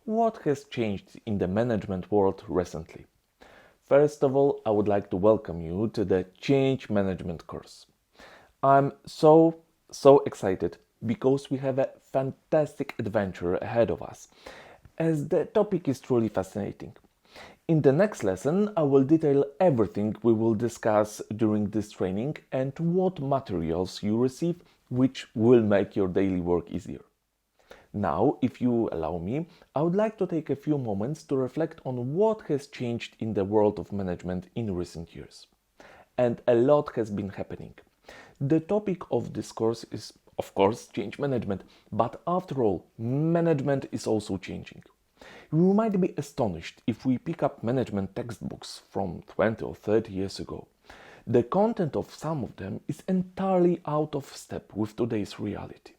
what has changed in the management world recently. First of all, I would like to welcome you to the Change Management course. I'm so excited because we have a fantastic adventure ahead of us, as the topic is truly fascinating. In the next lesson, I will detail everything we will discuss during this training and what materials you receive, which will make your daily work easier. Now, if you allow me, I would like to take a few moments to reflect on what has changed in the world of management in recent years. And a lot has been happening. The topic of this course is, of course, change management, but after all, management is also changing. You might be astonished if we pick up management textbooks from 20 or 30 years ago. The content of some of them is entirely out of step with today's reality.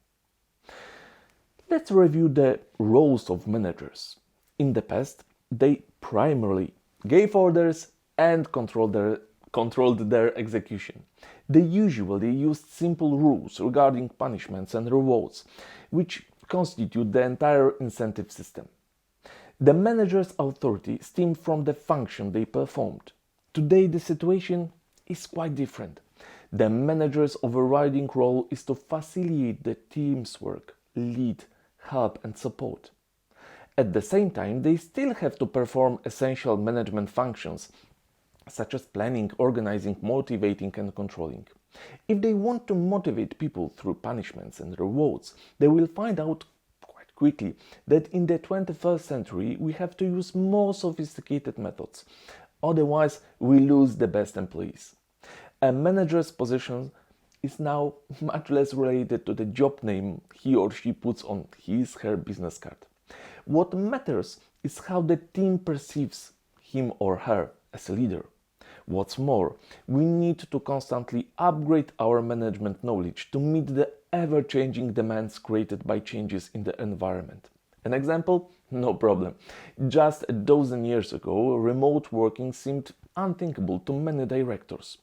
Let's review the roles of managers. In the past, they primarily gave orders and controlled their execution. They usually used simple rules regarding punishments and rewards, which constitute the entire incentive system. The manager's authority stemmed from the function they performed. Today, the situation is quite different. The manager's overriding role is to facilitate the team's work, lead, help and support. At the same time, they still have to perform essential management functions, such as planning, organizing, motivating and controlling. If they want to motivate people through punishments and rewards, they will find out quickly that in the 21st century we have to use more sophisticated methods. Otherwise, we lose the best employees. A manager's position is now much less related to the job name he or she puts on his/her business card. What matters is how the team perceives him or her as a leader. What's more, we need to constantly upgrade our management knowledge to meet the ever-changing demands created by changes in the environment. An example? No problem. Just a dozen years ago, remote working seemed unthinkable to many directors.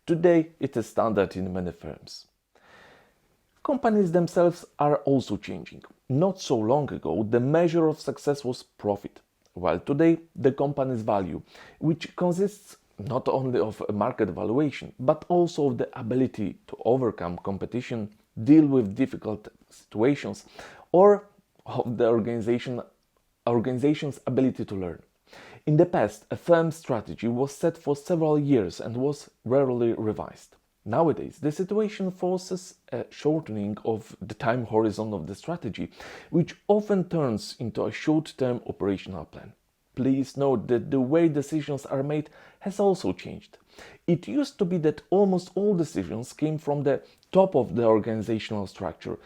Today, it is standard in many firms. Companies themselves are also changing. Not so long ago, the measure of success was profit, while today, the company's value, which consists not only of a market valuation, but also of the ability to overcome competition, deal with difficult situations, or of the organization's ability to learn. In the past, a firm's strategy was set for several years and was rarely revised. Nowadays, the situation forces a shortening of the time horizon of the strategy, which often turns into a short-term operational plan. Please note that the way decisions are made has also changed. It used to be that almost all decisions came from the top of the organizational structure.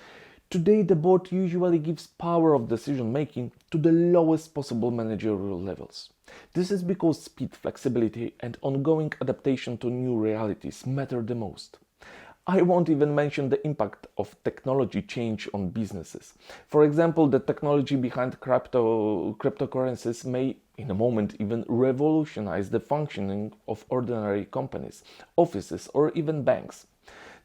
Today, the board usually gives power of decision-making to the lowest possible managerial levels. This is because speed, flexibility, and ongoing adaptation to new realities matter the most. I won't even mention the impact of technology change on businesses. For example, the technology behind cryptocurrencies may, in a moment, even revolutionize the functioning of ordinary companies, offices, or even banks.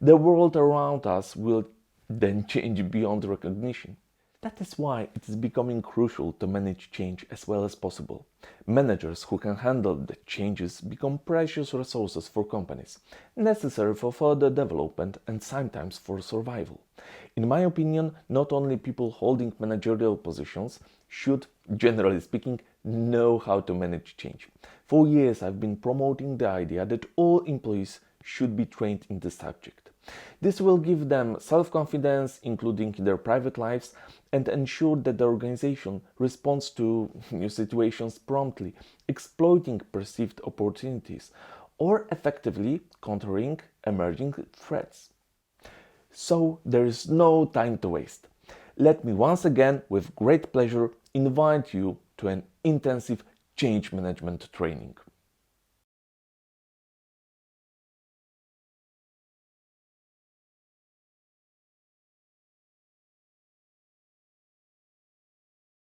The world around us will then change beyond recognition. That is why it is becoming crucial to manage change as well as possible. Managers who can handle the changes become precious resources for companies, necessary for further development and sometimes for survival. In my opinion, not only people holding managerial positions should, generally speaking, know how to manage change. For years I've been promoting the idea that all employees should be trained in this subject. This will give them self-confidence, including in their private lives, and ensure that the organization responds to new situations promptly, exploiting perceived opportunities, or effectively countering emerging threats. So there is no time to waste. Let me once again, with great pleasure, invite you to an intensive change management training.